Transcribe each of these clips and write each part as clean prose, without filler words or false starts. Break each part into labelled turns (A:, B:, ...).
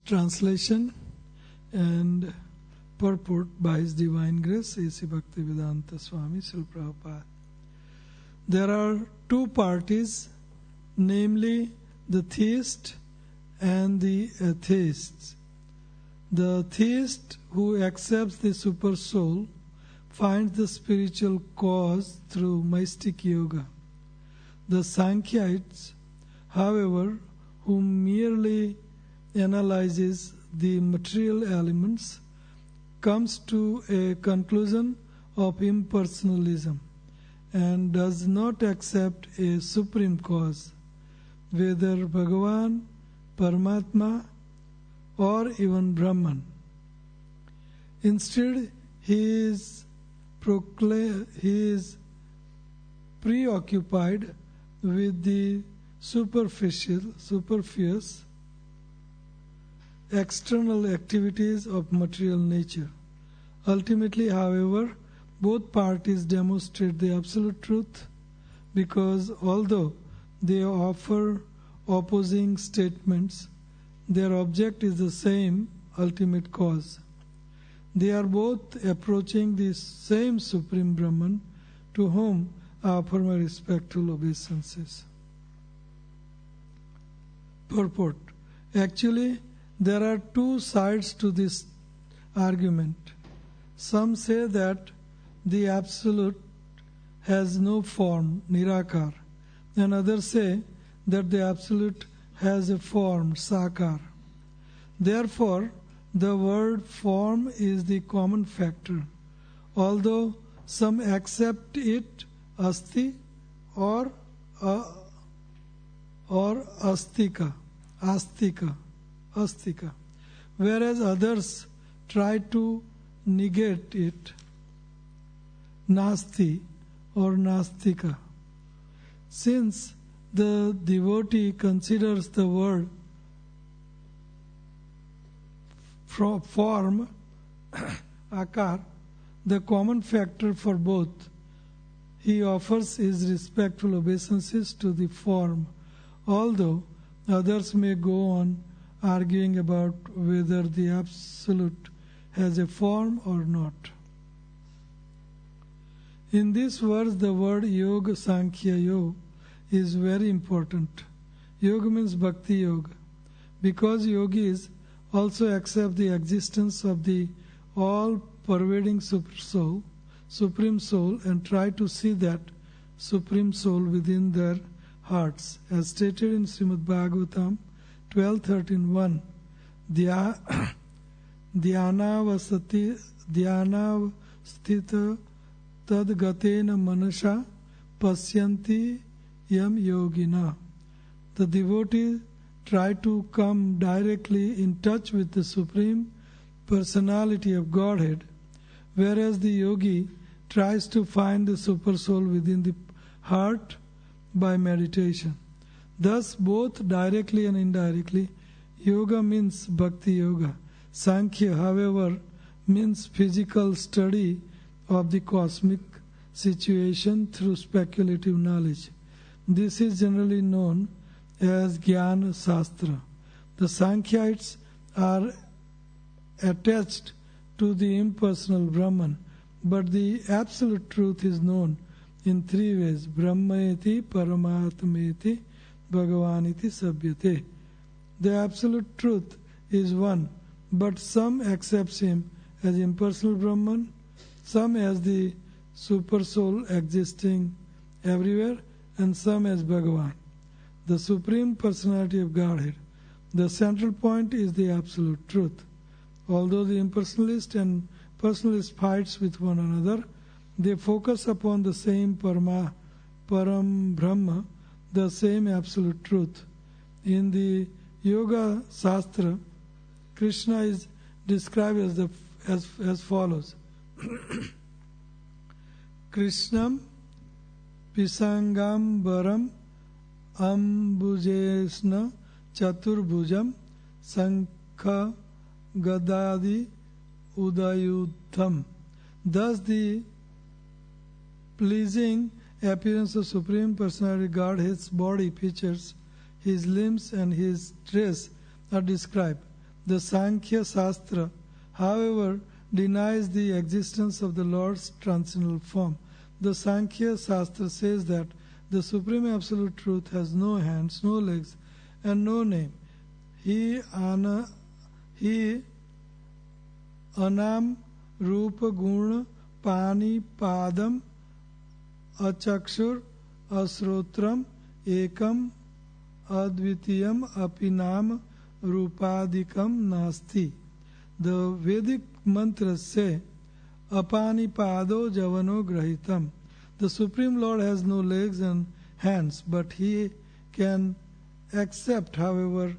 A: Translation and purport by His Divine Grace A.C. Bhaktivedanta Swami Srila Prabhupada. There are two parties, namely the theist and the atheists. The theist who accepts the super soul finds the spiritual cause through mystic yoga. The Sankhyites, however, who merely analyzes the material elements, comes to a conclusion of impersonalism and does not accept a supreme cause, whether Bhagavan, Paramatma, or even Brahman. Instead, he is preoccupied with the superfluous, external activities of material nature. Ultimately, however, both parties demonstrate the absolute truth, because although they offer opposing statements, their object is the same ultimate cause. They are both approaching the same Supreme Brahman, to whom I offer my respectful obeisances. Purport. Actually, there are two sides to this argument. Some say that the Absolute has no form, Nirakar, and others say that the Absolute has a form, Sakar. Therefore, the word form is the common factor, although some accept it Asti or Astika, whereas others try to negate it, Nasti or Nastika. Since the devotee considers the word form, Akar, the common factor for both, he offers his respectful obeisances to the form, although others may go on arguing about whether the Absolute has a form or not. In this verse, the word Yoga Sankhya Yoga is very important. Yoga means Bhakti Yoga, because yogis also accept the existence of the all-pervading Supreme Soul, and try to see that Supreme Soul within their hearts, as stated in Srimad Bhagavatam 12.13.1. Dhyanavastita tadgatena manasha pasyanti yam yogina. The devotees try to come directly in touch with the Supreme Personality of Godhead, whereas the yogi tries to find the Super Soul within the heart by meditation. Thus, both directly and indirectly, yoga means Bhakti Yoga. Sankhya, however, means physical study of the cosmic situation through speculative knowledge. This is generally known as Jnana Shastra. The Sankhyites are attached to the impersonal Brahman, but the absolute truth is known in three ways: Brahmaeti, Paramatmeti, Bhagavaniti Sabhyate. The absolute truth is one, but some accepts him as impersonal Brahman, some as the super soul existing everywhere, and some as Bhagavan, the Supreme Personality of Godhead. The central point is the absolute truth. Although the impersonalist and personalist fights with one another, they focus upon the same Param Brahma, the same absolute truth. In the Yoga Shastra, Krishna is described as follows: Krishnam Pisangambaram Ambujesna Chaturbhujam Sankha Gadadi Udayuddham. Thus the pleasing appearance of Supreme Personality Godhead's body features, his limbs and his dress are described. The Sankhya Shastra, however, denies the existence of the Lord's transcendental form. The Sankhya Shastra says that the Supreme Absolute Truth has no hands, no legs, and no name. He anam rupa guna pani padam achakshur asrotram ekam advitiyam apinam rupadikam nasti. The Vedic mantras say apani pado javano grahitam. The Supreme Lord has no legs and hands, but He can accept however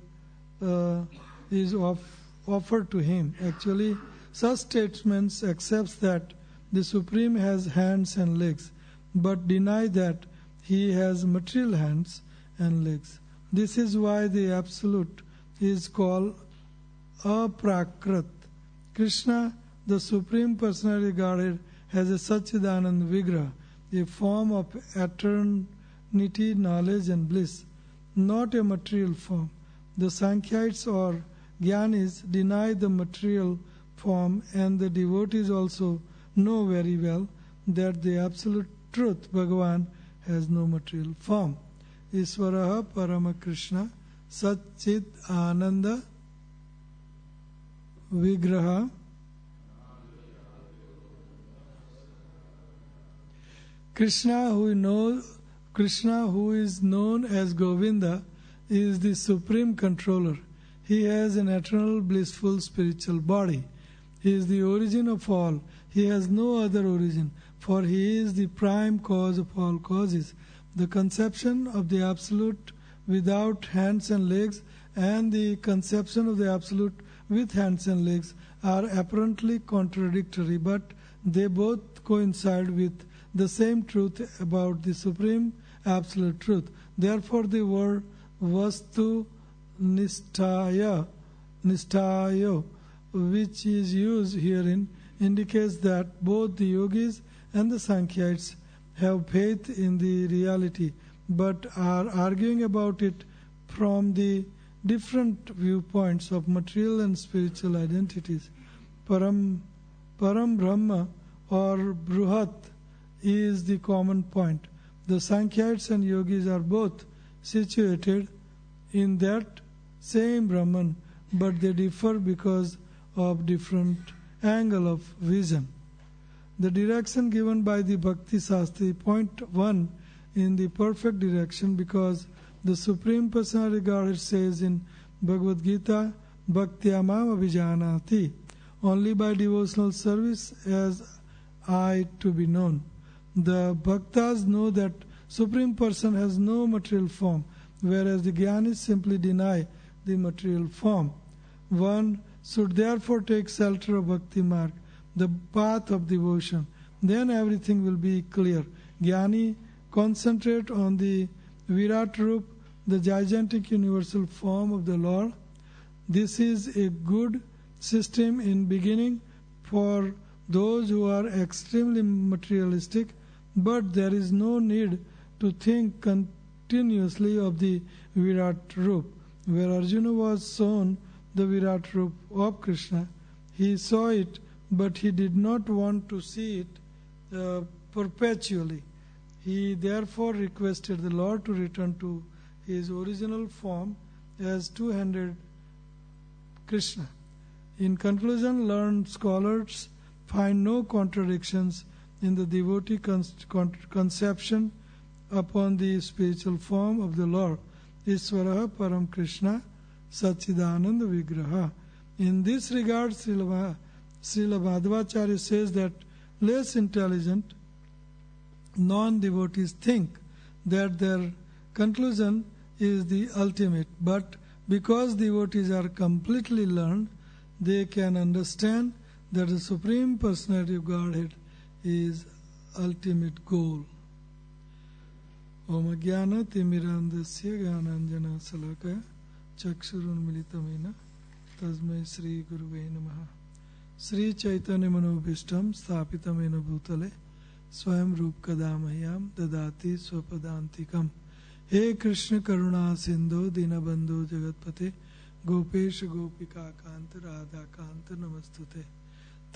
A: is offered to Him. Actually, such statements accepts that the Supreme has hands and legs, but deny that He has material hands and legs. This is why the Absolute is called Aprakrit. Krishna, the Supreme Personality Godhead, has a Satchidanand Vigraha, a form of eternity, knowledge and bliss, not a material form. The Sankhyites or Jnanis deny the material form, and the devotees also know very well that the Absolute Truth, Bhagavan, has no material form. Isvaraha Parama Krishna Satchit Ananda Vigraha. Krishna, who is known as Govinda, is the Supreme Controller. He has an eternal, blissful spiritual body. He is the origin of all. He has no other origin, for He is the prime cause of all causes. The conception of the Absolute without hands and legs and the conception of the Absolute with hands and legs are apparently contradictory, but they both coincide with the same truth about the Supreme Absolute Truth. Therefore, the word Vastu Nishtaya, which is used herein, indicates that both the yogis and the Sankhyites have faith in the reality, but are arguing about it from the different viewpoints of material and spiritual identities. Param Brahma or Bruhat is the common point. The Sankhyites and yogis are both situated in that same Brahman, but they differ because of different angle of vision. The direction given by the Bhakti Shastri point one in the perfect direction, because the Supreme Personality Godhead says in Bhagavad Gita, Bhaktyamam Abhijanati, only by devotional service as I to be known. The Bhaktas know that Supreme Person has no material form, whereas the Jnanis simply deny the material form. One should therefore take shelter of Bhakti Marg, the path of devotion. Then everything will be clear. Jnani concentrate on the Virat Rup, the gigantic universal form of the Lord. This is a good system in beginning for those who are extremely materialistic, but there is no need to think continuously of the Virat Rup. Where Arjuna was shown the Virat Rup of Krishna, he saw it, but he did not want to see it perpetually. He therefore requested the Lord to return to His original form as two-handed Krishna. In conclusion, learned scholars find no contradictions in the devotee conception upon the spiritual form of the Lord. Isvaraha Param Krishna Satchidananda Vigraha. In this regard, Srila Madhvacharya says that less intelligent non-devotees think that their conclusion is the ultimate, but because devotees are completely learned, they can understand that the Supreme Personality of Godhead is ultimate goal. Om Jnana Timirandasya Jnananjana Salakaya Chakshurunmilitamena Tasmai Sri Guruve Namaha. Sri Chaitanya Manobhishtam Sthapitamena Bhutale Swayam Rup Kadamahyam Dadati Swapadantikam. He Krishna Karuna Sindhu Dinabandhu Jagatpate Gopesh गोपिका कांत राधा कांत नमस्तुते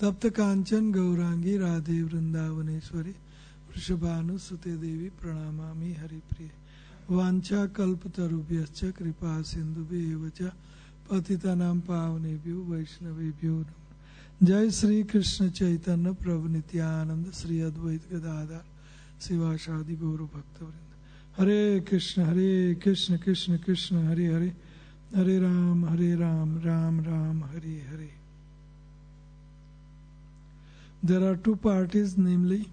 A: तप्त कांचन गौरांगी राधे वृंदावनेश्वरी वृषभानुसुते देवी प्रणमामि हरिप्रिये वांछा कल्पतरुभ्यश्च कृपा सिन्धुभ्येव च पतितानां पावनेभ्यो वैष्णवेभ्यो नमः। जय श्री कृष्ण चैतन्य प्रभु नित्यानंद श्री अद्वैत गदाधर शिवासादि गौर भक्तवृंद। हरे कृष्ण कृष्ण कृष्ण हरे हरे, हरे Ram Ram Ram Hare Hare. There are two parties, namely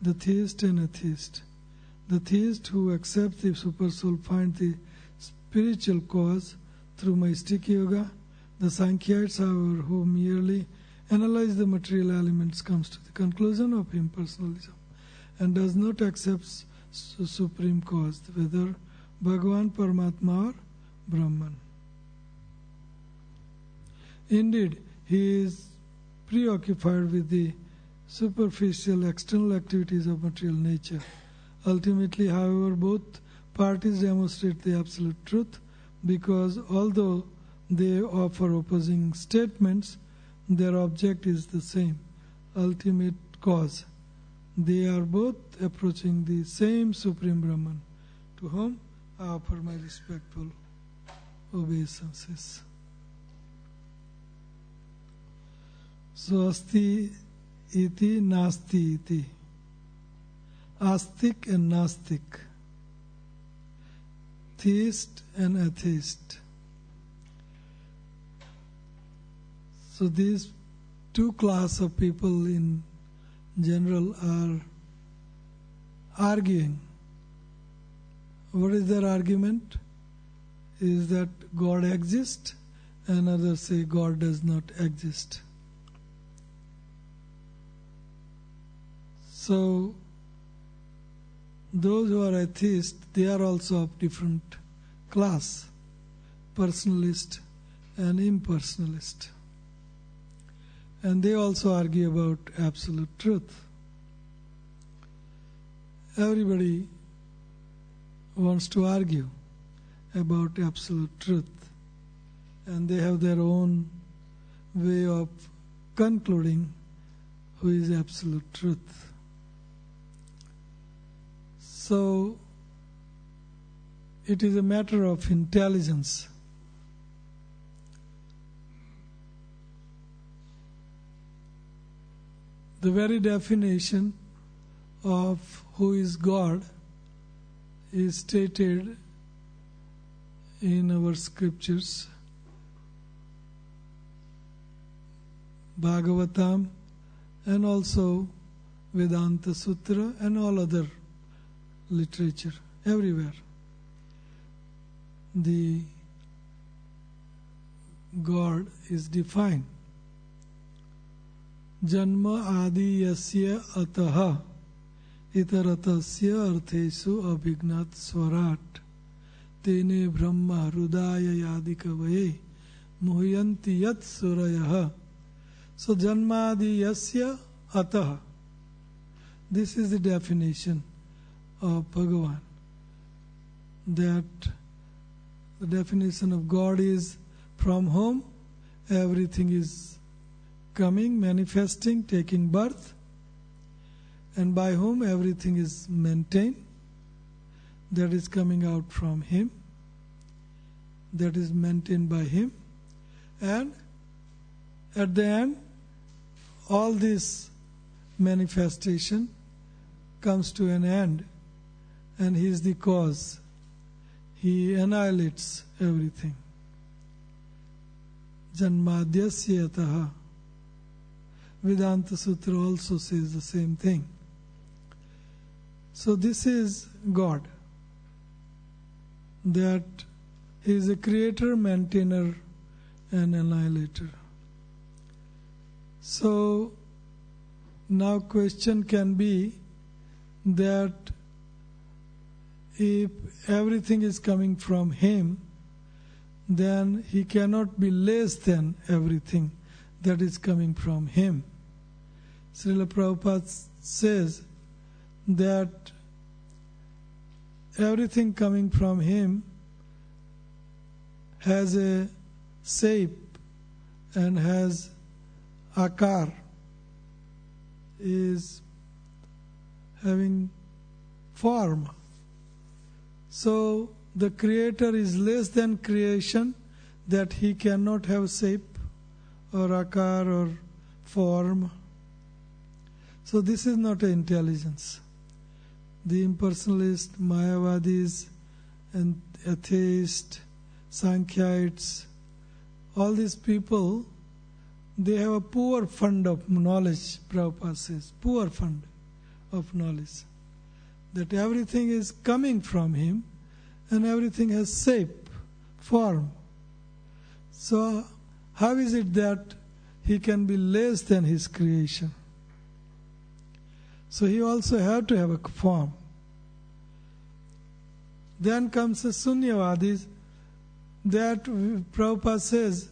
A: the theist and atheist. The theist who accepts the supersoul finds the spiritual cause through mystic yoga. The Sankhyites, however, who merely analyze the material elements, comes to the conclusion of impersonalism and does not accept supreme cause, whether Bhagavan, Paramatma or Brahman. Indeed, he is preoccupied with the superficial external activities of material nature. Ultimately, however, both parties demonstrate the absolute truth, because although they offer opposing statements, their object is the same, ultimate cause. They are both approaching the same Supreme Brahman, to whom I offer my respectful obeisances. So, asti iti nasti iti. Astik and Nastik. Theist and atheist. So these two classes of people in general are arguing. What is their argument? Is that God exists, and others say God does not exist. So those who are atheists, they are also of different class, personalist and impersonalist. And they also argue about absolute truth. Everybody wants to argue about absolute truth, and they have their own way of concluding who is absolute truth. So, it is a matter of intelligence. The very definition of who is God is stated in our scriptures, Bhagavatam, and also Vedanta Sutra and all other literature, everywhere. The God is defined. Janma adi yasya ataha itaratasya arthesu abhignat swarat tene brahma hrudaya yadikavaye muhyanti yat surayah. So janma adi yasya ataha. This is the definition of Bhagavan. That the definition of God is from whom everything is coming, manifesting, taking birth, and by whom everything is maintained. That is coming out from Him, that is maintained by Him, and at the end, all this manifestation comes to an end, and He is the cause. He annihilates everything. Janmadhyasya yataha. Vedanta Sutra also says the same thing. So this is God. That He is a creator, maintainer, and annihilator. So now question can be that if everything is coming from Him, then He cannot be less than everything that is coming from Him. Srila Prabhupada says that everything coming from Him has a shape and has akar, is having form. So the Creator is less than creation, that He cannot have shape or akar or form. So this is not an intelligence. The impersonalist, Mayavadis and atheists, Sankhyaites, all these people, they have a poor fund of knowledge, Prabhupada says, poor fund of knowledge. That everything is coming from Him and everything has shape, form. So how is it that He can be less than His creation? So He also had to have a form. Then comes the Sunyavadis, that Prabhupada says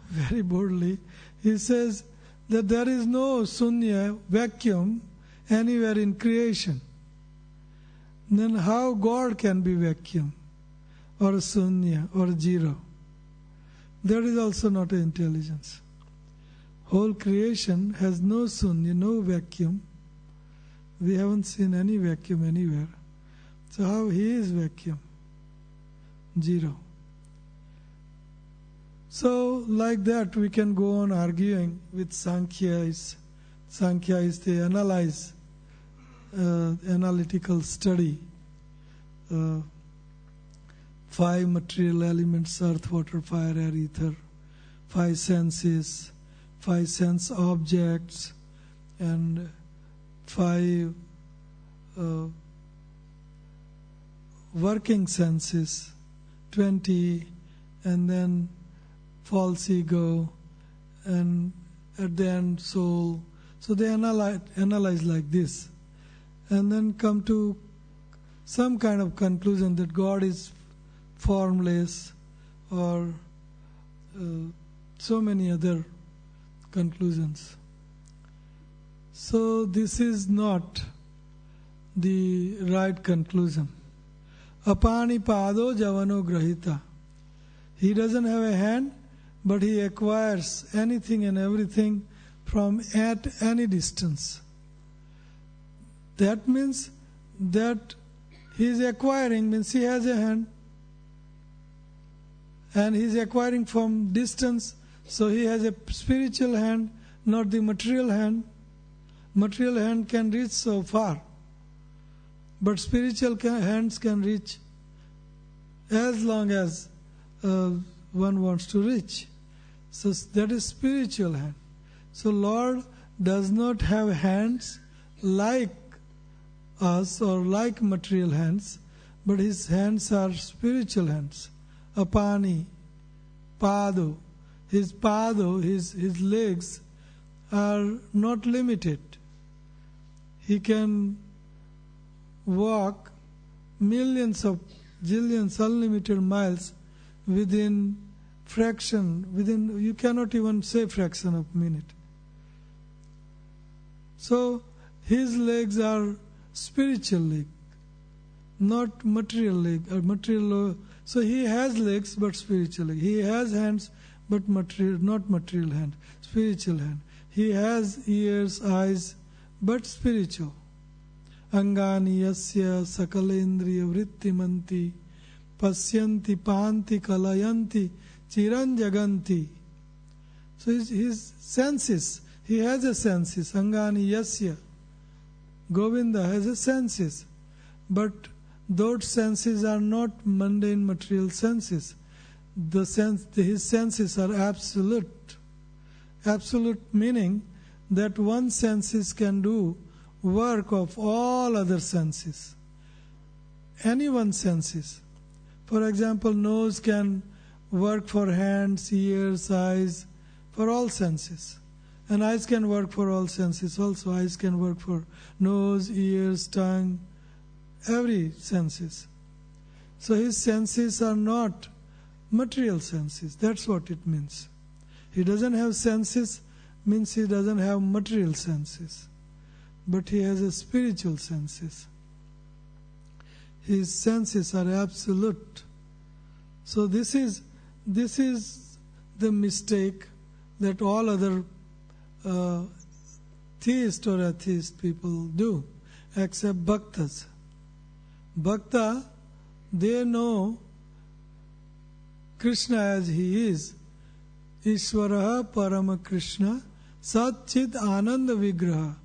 A: very boldly, he says that there is no Sunya, vacuum, anywhere in creation. Then how God can be vacuum or Sunya or zero? That is also not an intelligence. Whole creation has no Sunya, no vacuum. We haven't seen any vacuum anywhere. So how He is vacuum? Zero. So like that we can go on arguing with Sankhyais. Sankhyais, they analyze, analytical study. 5 material elements, earth, water, fire, air, ether. 5 senses, 5 sense objects, and 5 working senses, 20, and then false ego, and at the end soul. So they analyze like this, and then come to some kind of conclusion that God is formless, or so many other conclusions. So this is not the right conclusion. Apani pado javano grahita. He doesn't have a hand, but he acquires anything and everything from at any distance. That means that he is acquiring, means he has a hand, and he is acquiring from distance, so he has a spiritual hand, not the material hand. Material hand can reach so far, but spiritual hands can reach as long as one wants to reach. So that is spiritual hand. So Lord does not have hands like us or like material hands, but His hands are spiritual hands. Apani, pado. His pado, his legs are not limited. He can walk millions of zillions, unlimited miles within you cannot even say fraction of a minute. So his legs are spiritual leg, not material leg or material. So he has legs but spiritual leg. He has hands but not material hand, spiritual hand. He has ears, eyes, but spiritual. Angani yasya sakalendriya vrittimanti pasyanti panti kalayanti chiranjaganti. So his senses, he has a senses. Angani yasya. Govinda has a senses. But those senses are not mundane material senses. His senses are absolute. Absolute meaning that one senses can do work of all other senses. Any one senses. For example, nose can work for hands, ears, eyes, for all senses. And eyes can work for all senses also. Eyes can work for nose, ears, tongue, every senses. So his senses are not material senses. That's what it means. He doesn't have senses, means he doesn't have material senses. But he has a spiritual senses. His senses are absolute. So this is the mistake that all other theist or atheist people do, except bhaktas. Bhakta, they know Krishna as he is. Ishvaraha Parama Krishna Sat Chit Ananda Vigraha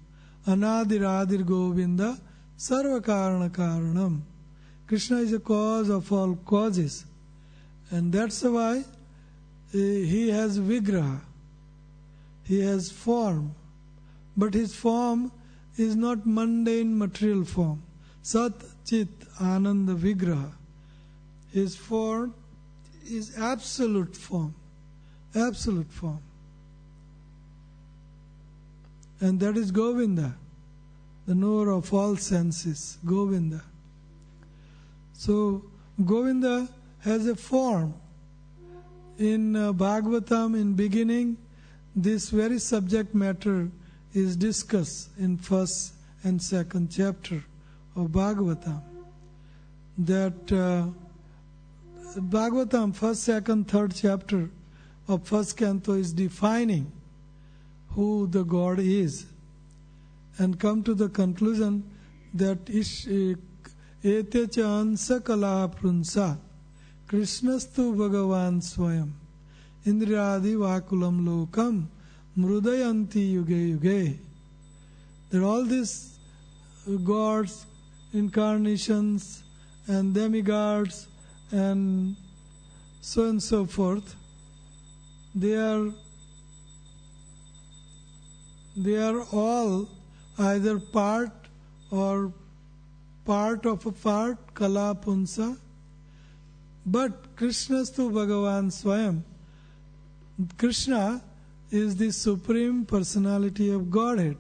A: Anadiradir Govinda Sarva Karana Karanam. Krishna is a cause of all causes, and that's why he has Vigraha. He has form, but his form is not mundane material form. Sat Chit Ananda Vigraha. His form is absolute form. Absolute form. And that is Govinda, the knower of all senses, Govinda. So Govinda has a form. In Bhagavatam, in beginning, this very subject matter is discussed in first and second chapter of Bhagavatam. That Bhagavatam, first, second, third chapter of first canto is defining who the God is, and come to the conclusion that ete cha ansa kala prunsa Krishnastu Bhagavan Swayam Indradi Vakulam Lokam Mrudayanti Yuge Yuge. That all these gods, incarnations and demigods and so forth, they are all either part or part of a part, Kala Punsa. But Krishnastu Bhagavan Swayam. Krishna is the Supreme Personality of Godhead.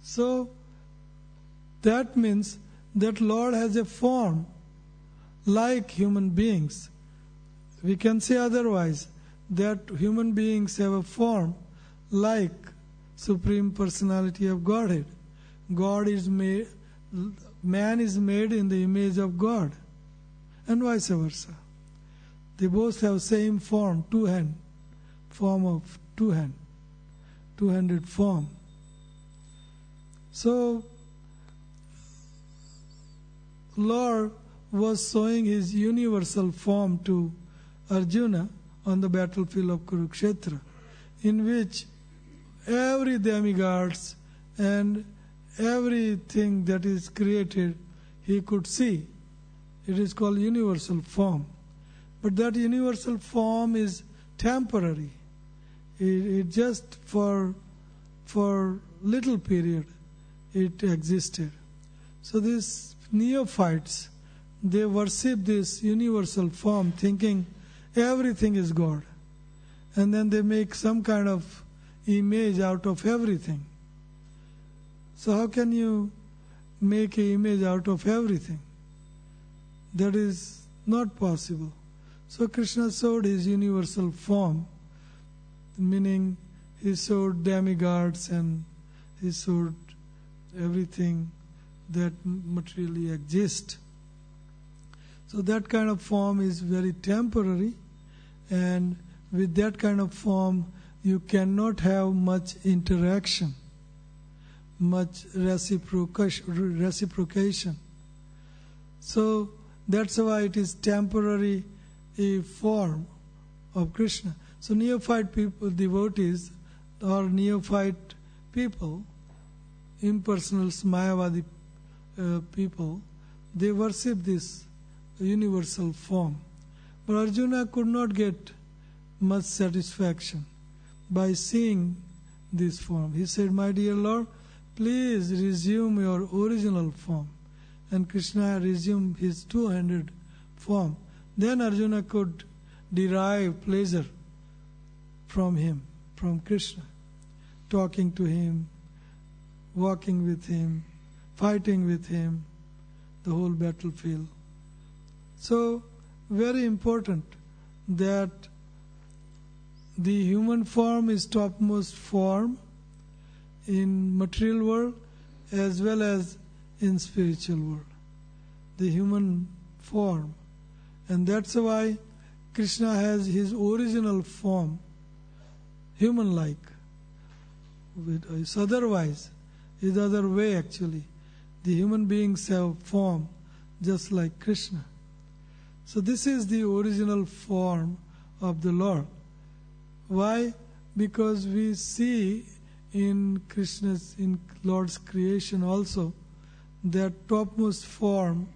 A: So that means that Lord has a form like human beings. We can say otherwise, that human beings have a form like Supreme Personality of Godhead. Man is made in the image of God, and vice versa. They both have same form, two-handed form. So Lord was showing his universal form to Arjuna on the battlefield of Kurukshetra, in which every demigods and everything that is created he could see. It is called universal form. But that universal form is temporary. It just for little period it existed. So these neophytes, they worship this universal form thinking everything is God. And then they make some kind of image out of everything. So how can you make an image out of everything? That is not possible. So Krishna showed his universal form, meaning he showed demigods and he showed everything that materially exists. So that kind of form is very temporary, and with that kind of form you cannot have much interaction, much reciprocation. So that's why it is temporary form of Krishna. So neophyte people, devotees or neophyte people, impersonal Mayavadi people, they worship this universal form. But Arjuna could not get much satisfaction by seeing this form. He said, "My dear Lord, please resume your original form." And Krishna resumed his two-handed form. Then Arjuna could derive pleasure from him, from Krishna, talking to him, walking with him, fighting with him, the whole battlefield. So, very important that the human form is topmost form in material world as well as in spiritual world. The human form. And that's why Krishna has his original form, human-like. Otherwise, is the other way actually. The human beings have form just like Krishna. So this is the original form of the Lord. Why? Because we see in Lord's creation also, that topmost form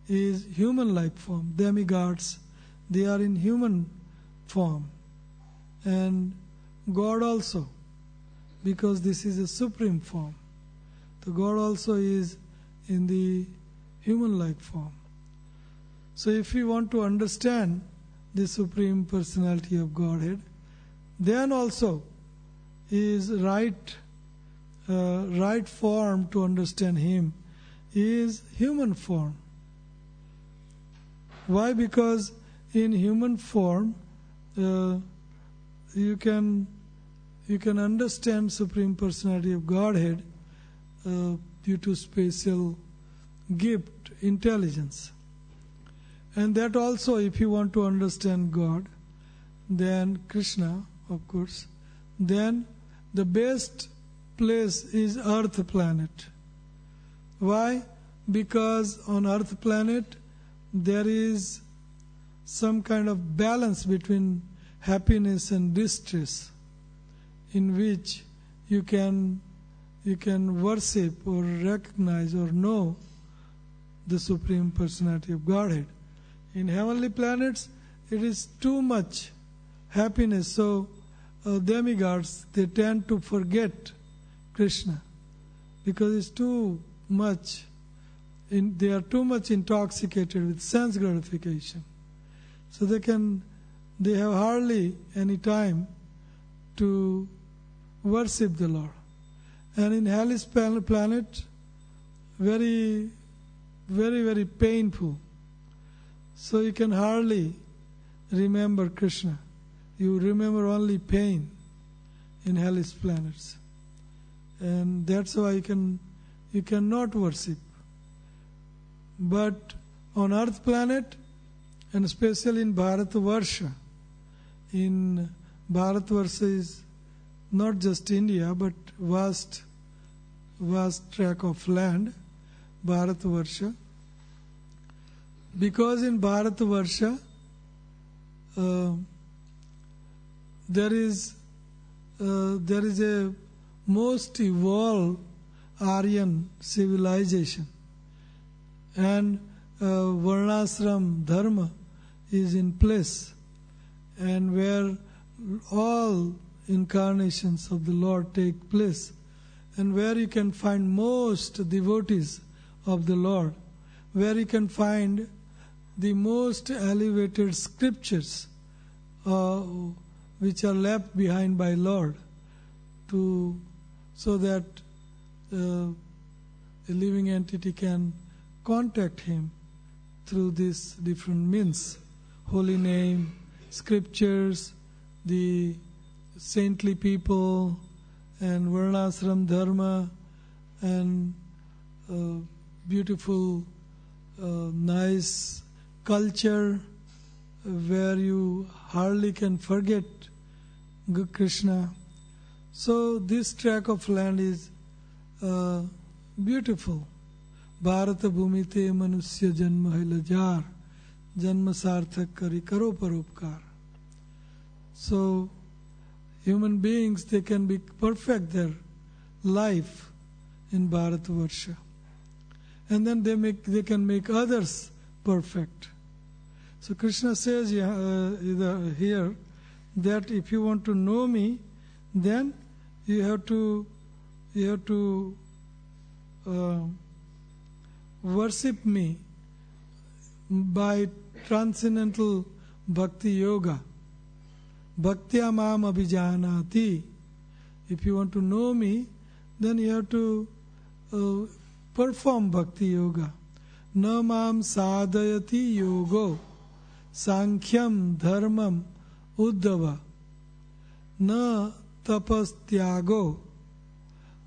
A: is human-like form. Demigods, they are in human form. And God also, because this is a supreme form. So God also is in the human-like form. So if we want to understand the Supreme Personality of Godhead, then also is right form to understand Him is human form. Why? Because in human form you can understand Supreme Personality of Godhead due to special gift, intelligence. And that also, if you want to understand God, then Krishna, of course, then the best place is Earth planet. Why? Because on Earth planet there is some kind of balance between happiness and distress, in which you can worship or recognize or know the Supreme Personality of Godhead. In heavenly planets, it is too much happiness, so demigods, they tend to forget Krishna because it's too much. They are too much intoxicated with sense gratification, so they have hardly any time to worship the Lord. And in hellish planet, very, very, very painful. So you can hardly remember Krishna. You remember only pain in hellish planets. And that's why you cannot worship. But on Earth planet, and especially in Bharatvarsha, in Bharatvarsha is not just India, but vast tract of land, Bharatvarsha. Because in Bharatvarsha there is a most evolved Aryan civilization, and Varnashram Dharma is in place, and where all incarnations of the Lord take place, and where you can find most devotees of the Lord, where you can find the most elevated scriptures which are left behind by Lord, so that a living entity can contact Him through these different means: holy name, scriptures, the saintly people, and Varnashram Dharma, and beautiful, nice culture where you hardly can forget Krishna. So this tract of land is beautiful. Bharata bhumite manusya janma hai lajar, janma sarthak kari karo paropkar. So human beings, they can be perfect their life in Bharatvarsha, and then they can make others perfect. So Krishna says here that if you want to know me, then you have to worship me by transcendental bhakti yoga. Bhaktya mam abhijanati. If you want to know me, then you have to perform bhakti yoga. Na mam sadhayati yogo sankhyam dharmam uddhava na tapas tyago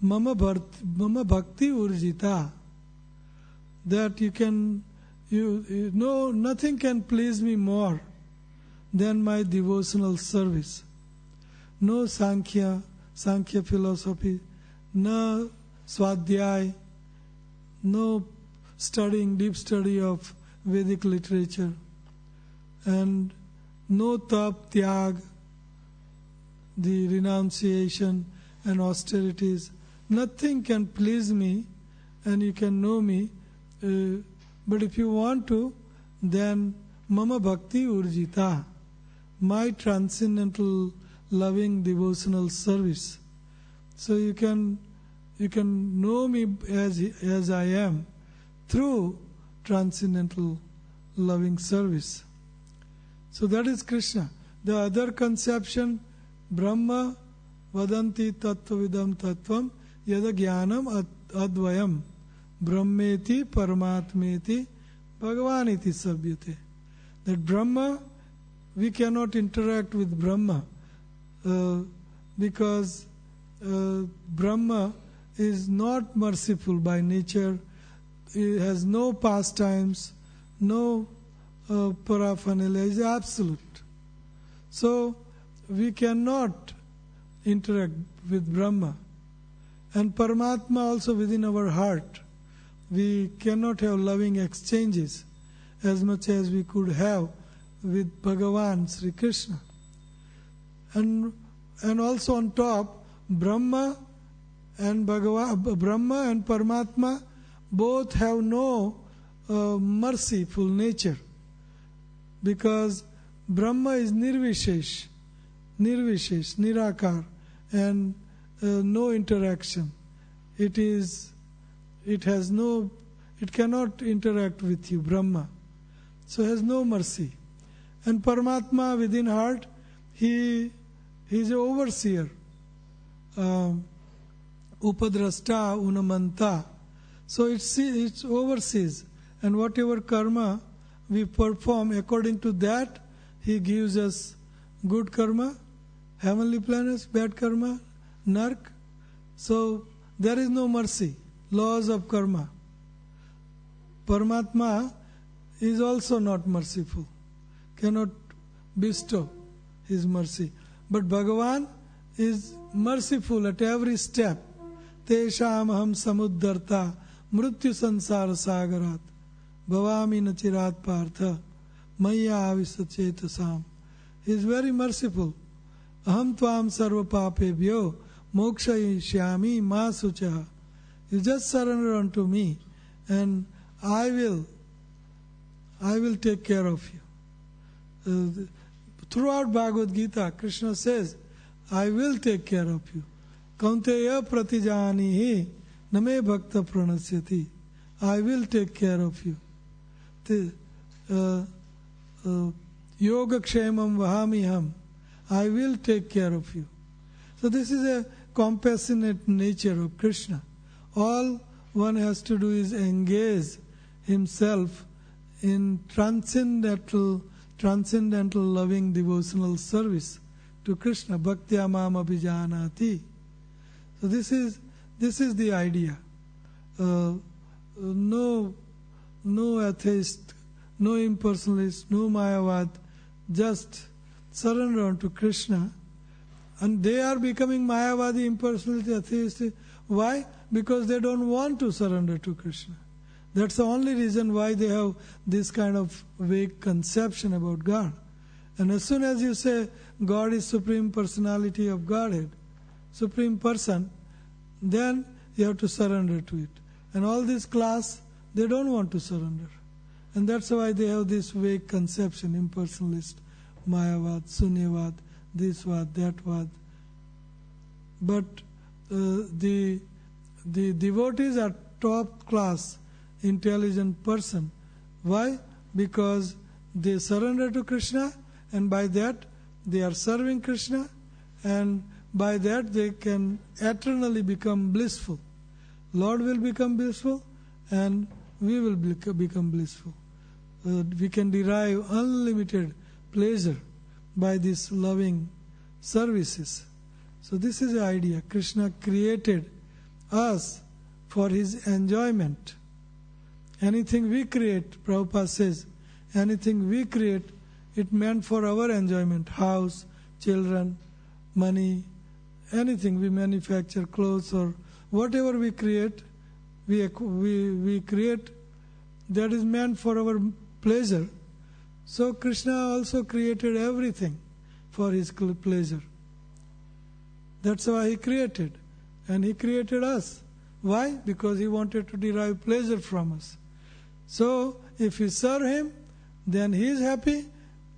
A: mama bhakti urjita. That you know nothing can please me more than my devotional service. No Sankhya philosophy, no Swadhyay, no deep study of Vedic literature, and no tap, tyag, the renunciation and austerities. Nothing can please me, and you can know me. But if you want to, then mama bhakti urjita, my transcendental loving devotional service. So you can know me as I am through transcendental loving service. So that is Krishna. The other conception, Brahma vadanti tattvavidam tattvam yada jnanam advayam brahmeti paramatmeti bhagavaniti sabhyate. That Brahma, we cannot interact with Brahma because Brahma is not merciful by nature. It has no pastimes, no paraphernalia, is absolute. So we cannot interact with Brahma. And Paramatma also within our heart. We cannot have loving exchanges as much as we could have with Bhagavan Sri Krishna. And also on top, Brahma and Paramatma both have no merciful nature, because Brahma is nirvishesh, nirakar, and no interaction. It cannot interact with you, Brahma. So has no mercy. And Paramatma within heart, he is an overseer, upadrasta, unamanta. So it oversees, and whatever karma we perform, according to that, he gives us good karma, heavenly planets, bad karma, nark. So there is no mercy, laws of karma. Paramatma is also not merciful, cannot bestow his mercy. But Bhagavan is merciful at every step. Tesham aham samuddarta mrityu sansara sagarat bhavami nachirat partha maya avisachetasam. He is very merciful. Aham tvam sarva papebhyo mokshayishyami ma sucha. You just surrender unto me, and I will take care of you. Throughout Bhagavad Gita, Krishna says, I will take care of you. Kaunteya pratijanihi name bhakta pranasyati. I will take care of you. Yoga kshemam vahamiham. I will take care of you. So this is a compassionate nature of Krishna. All one has to do is engage himself in transcendental loving devotional service to Krishna. Bhaktya mam abhijanati. So this is the idea. No atheist, no impersonalist, no Mayavad, just surrender unto Krishna. And they are becoming Mayavadi, impersonalist, atheist. Why? Because they don't want to surrender to Krishna. That's the only reason why they have this kind of vague conception about God. And as soon as you say God is Supreme Personality of Godhead, Supreme Person, then you have to surrender to it. And all this class, they don't want to surrender. And that's why they have this vague conception, impersonalist, Mayavad, Sunyavad, this vad, that vad. But the devotees are top class, intelligent person. Why? Because they surrender to Krishna, and by that they are serving Krishna, and by that they can eternally become blissful. Lord will become blissful, and we will become blissful. We can derive unlimited pleasure by these loving services. So this is the idea. Krishna created us for his enjoyment. Anything we create, Prabhupada says, anything we create it meant for our enjoyment. House, children, money, anything we manufacture, clothes or whatever we create, we create that is meant for our pleasure. So Krishna also created everything for his pleasure. That's why he created. And he created us. Why? Because he wanted to derive pleasure from us. So if we serve him, then he is happy,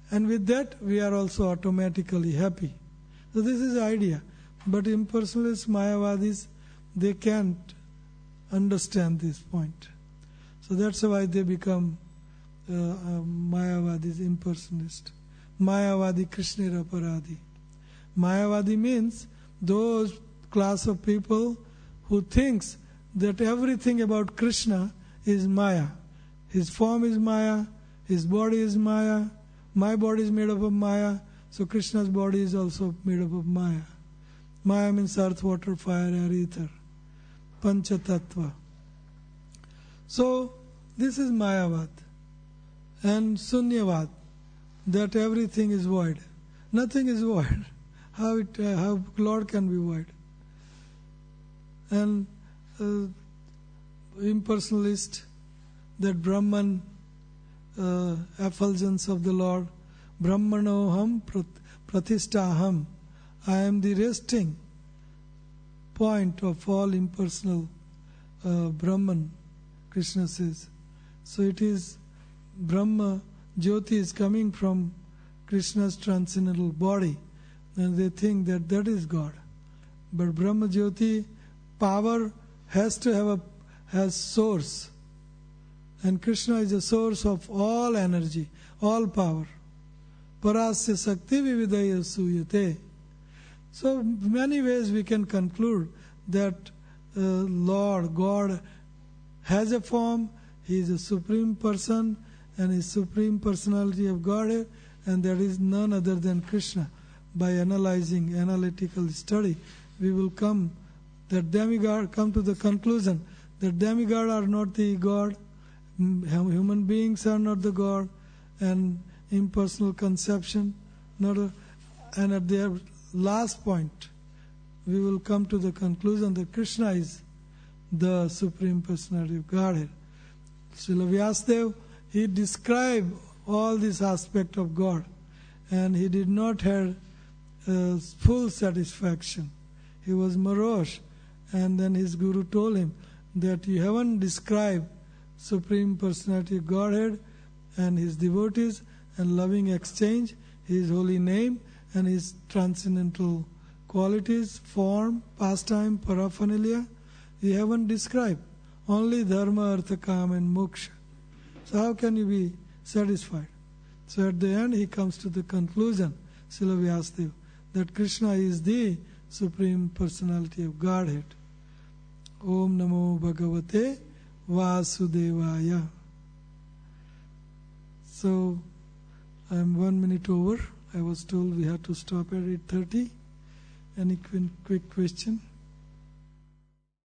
A: and with that we are also automatically happy. So this is the idea. But impersonalists, Mayavadis, they can't understand this point. So that's why they become Mayavadis, impersonalist. Mayavadi Krishnera Paradi. Mayavadi means those class of people who thinks that everything about Krishna is Maya. His form is Maya, his body is Maya, my body is made up of Maya, so Krishna's body is also made up of Maya. Maya means earth, water, fire, air, ether. Pancha Tattva. So this is Mayavad. And Sunyavad, that everything is void. Nothing is void. How Lord can be void? And impersonalist, that Brahman effulgence of the Lord, Brahmanoham Prathisthaham, I am the resting point of all impersonal Brahman, Krishna says. So it is Brahma, Jyoti is coming from Krishna's transcendental body, and they think that that is God. But Brahma Jyoti, power has to have source. And Krishna is the source of all energy, all power. Parasya Sakti Vividaya Suyate. So many ways we can conclude that Lord, God has a form, He is a supreme person, and His supreme personality of Godhead, and there is none other than Krishna. By analyzing, analytical study, we will come to the conclusion that demigod are not the God, human beings are not the God, and impersonal conception, and at their last point, we will come to the conclusion that Krishna is the Supreme Personality of Godhead. Srila Vyasadeva, he described all these aspects of God, and he did not have full satisfaction. He was morose, and then his Guru told him that you haven't described Supreme Personality of Godhead and His devotees and loving exchange, His holy name and His transcendental qualities, form, pastime, paraphernalia. You haven't described. Only dharma, artha, kam and moksha. So how can you be satisfied? So at the end he comes to the conclusion, Srila Vyasadeva, that Krishna is the Supreme Personality of Godhead. Om Namo Bhagavate Vasudevaya. So I am 1 minute over. I was told we had to stop at 8:30. Any quick question?